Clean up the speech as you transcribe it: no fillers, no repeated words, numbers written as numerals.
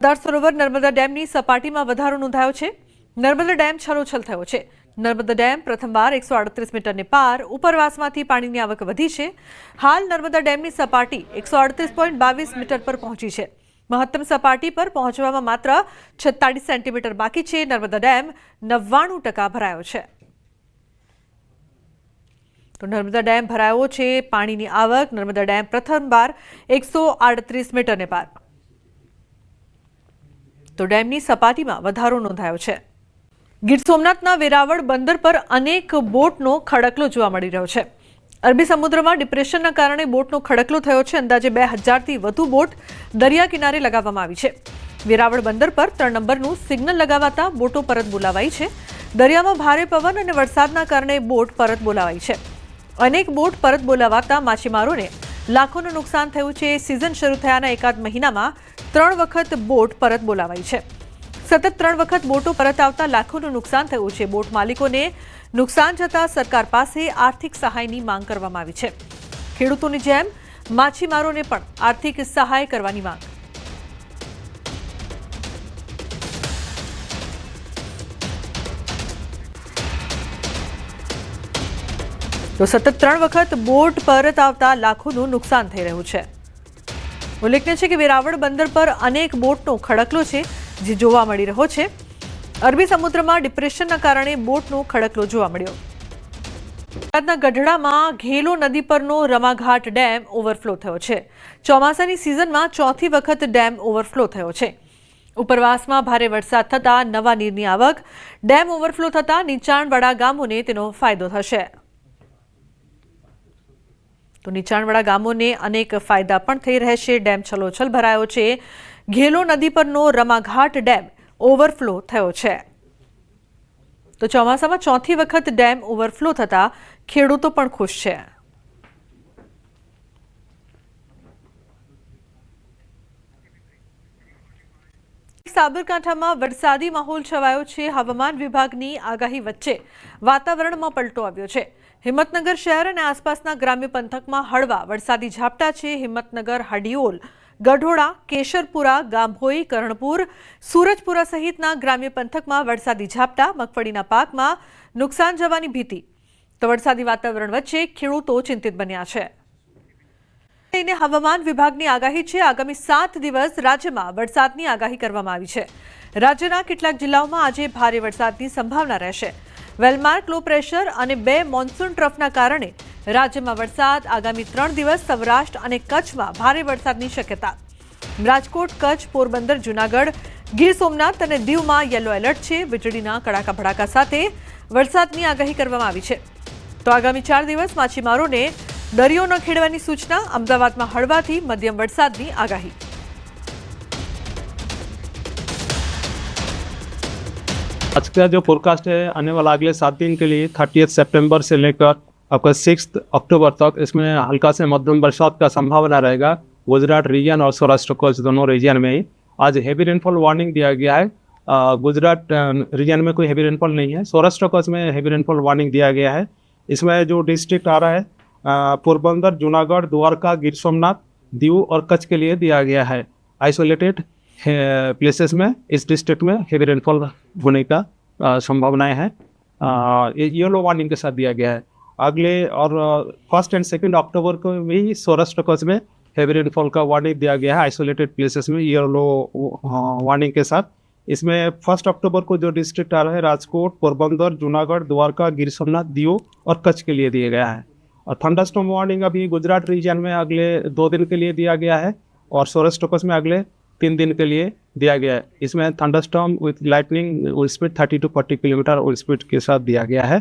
સરદાર સરોવર નર્મદા ડેમની સપાટીમાં વધારો નોંધાયો છે। નર્મદા ડેમ છલોછલ થયો છે। નર્મદા ડેમ પ્રથમવાર 138 મીટરને પાર ઉપરવાસમાંથી પાણીની આવક વધી છે। હાલ નર્મદા ડેમની સપાટી 138.22 મીટર પર પહોંચી છે। મહત્તમ સપાટી પર પહોંચવામાં માત્ર 46 સેન્ટીમીટર બાકી છે। નર્મદા ડેમ 99% ભરાયો છે। તો નર્મદા ડેમ ભરાયો છે। પાણીની આવક નર્મદા ડેમ પ્રથમવાર 138 મીટરને પાર। તો ડેમની સપાટીમાં વધારો નોંધાયો છે। ગીર સોમનાથના વેરાવળ બંદર પર અનેક બોટનો ખડકલો જોવા મળી રહ્યો છે। અરબી સમુદ્રમાં ડિપ્રેશનના કારણે બોટનો ખડકલો થયો છે। અંદાજે 2000થી વધુ બોટ દરિયા કિનારે લગાવવામાં આવી છે। વેરાવળ બંદર પર 3 નંબરનું સિગ્નલ લગાવાતા બોટો પરત બોલાવાઈ છે। દરિયામાં ભારે પવન અને વરસાદના કારણે બોટ પરત બોલાવાઈ છે। અનેક બોટ પરત બોલાવાતા માછીમારોને લાખોનું નુકસાન થયું છે। સિઝન શરૂ થયાના એકાદ મહિનામાં 3 વખત બોટ પરત બોલાવાઈ છે। સતત 3 વખત બોટો પરત આવતા લાખોનું નુકસાન થયું છે। બોટ માલિકોને નુકસાન જતા સરકાર પાસે આર્થિક સહાયની માંગ કરવામાં આવી છે। ખેડૂતોની જેમ માછીમારોને પણ આર્થિક સહાય કરવાની માંગ। તો સતત 3 વખત બોટ પરત આવતા લાખોનું નુકસાન થઈ રહ્યું છે। ઉલ્લેખનીય છે કે વેરાવળ બંદર પર અનેક બોટનો ખડકલો છે જે જોવા મળી રહ્યો છે। અરબી સમુદ્રમાં ડિપ્રેશનના કારણે બોટનો ખડકલો જોવા મળ્યો। ગુજરાતના ગઢડામાં ઘેલો નદી પરનો રમાઘાટ ડેમ ઓવરફ્લો થયો છે। ચોમાસાની સિઝનમાં ચોથી વખત ડેમ ઓવરફ્લો થયો છે। ઉપરવાસમાં ભારે વરસાદ થતા નવા નીરની આવક। ડેમ ઓવરફ્લો થતા નીચાણવાળા ગામોને તેનો ફાયદો થશે। તો નીચાણવાળા ગામોને અનેક ફાયદા પણ થઈ રહેશે। ડેમ છલોછલ ભરાયો છે। ઘેલો નદી પરનો રમાઘાટ ડેમ ઓવરફ્લો થયો છે। તો ચોમાસામાં ચોથી વખત ડેમ ઓવરફ્લો થતા ખેડૂતો પણ ખુશ છે। સાબરકાંઠામાં વરસાદી માહોલ છવાયો છે। હવામાન વિભાગની આગાહી વચ્ચે વાતાવરણમાં પલટો આવ્યો છે। હિંમતનગર શહેર અને આસપાસના ગ્રામ્ય પંથકમાં હળવા વરસાદી ઝાપટા છે। હિંમતનગર, હડિયોલ, ગઢોડા, કેશરપુરા, ગાંભોઈ, કરણપુર, સુરજપુરા સહિતના ગ્રામ્ય પંથકમાં વરસાદી ઝાપટા। મગફળીના પાકમાં નુકસાન જવાની ભીતિ। તો વરસાદી વાતાવરણ વચ્ચે ખેડૂતો ચિંતિત બન્યા છે। હવામાન વિભાગની આગાહી છે। આગામી 7 દિવસ રાજ્યમાં વરસાદની આગાહી કરવામાં આવી છે। રાજ્યના કેટલાક જિલ્લાઓમાં આજે ભારે વરસાદની સંભાવના રહેશે। વેલમાર્ક લો પ્રેશર અને 2 મોન્સૂન ટ્રફના કારણે રાજ્યમાં વરસાદ। આગામી 3 દિવસ સૌરાષ્ટ્ર અને કચ્છમાં ભારે વરસાદની શક્યતા। રાજકોટ, કચ્છ, પોરબંદર, જૂનાગઢ, ગીર સોમનાથ અને દીવમાં યલો એલર્ટ છે। વીજળીના કડાકા ભડાકા સાથે વરસાદની આગાહી કરવામાં આવી છે। તો આગામી 4 દિવસ માછીમારોને દરિયો ન ખેડવાની સૂચના। અમદાવાદમાં હળવાથી મધ્યમ વરસાદની આગાહી। आज का जो फोरकास्ट है आने वाला अगले 7 दिन के लिए 30 सितंबर से लेकर आपका 6 अक्टूबर तक इसमें हल्का से मध्यम बरसात का संभावना रहेगा। गुजरात रीजन और सौराष्ट्र कच्छ दोनों रीजन में ही आज हेवी रेनफॉल वार्निंग दिया गया है। गुजरात रीजन में कोई हेवी रेनफॉल नहीं है। सौराष्ट्र कच्छ में हेवी रेनफॉल वार्निंग दिया गया है। इसमें जो डिस्ट्रिक्ट आ रहा है पोरबंदर, जूनागढ़, द्वारका, गिर सोमनाथ, दीव और कच्छ के लिए दिया गया है। आइसोलेटेड प्लेसेस में इस डिस्ट्रिक्ट में हेवी रेनफॉल होने का संभावनाएं है। ये येलो वार्निंग के साथ दिया गया है। अगले और 1 और 2 अक्टूबर को भी सौराष्ट्र कच्छ में हेवी रेनफॉल का वार्निंग दिया गया है। आइसोलेटेड प्लेसेस में येलो वार्निंग के साथ। इसमें 1 अक्टूबर को जो डिस्ट्रिक्ट आ रहा है राजकोट, पोरबंदर, जूनागढ़, द्वारका, गिर सोमनाथ, दीव और कच्छ के लिए दिया गया है। और थंडरस्टॉर्म वार्निंग अभी गुजरात रीजन में अगले 2 दिन के लिए दिया गया है और सौराष्ट्र कच्छ में अगले 3 दिन के लिए दिया गया है। इसमें thunderstorm with lightning speed 30 to 40 kilometre speed के साथ दिया गया है।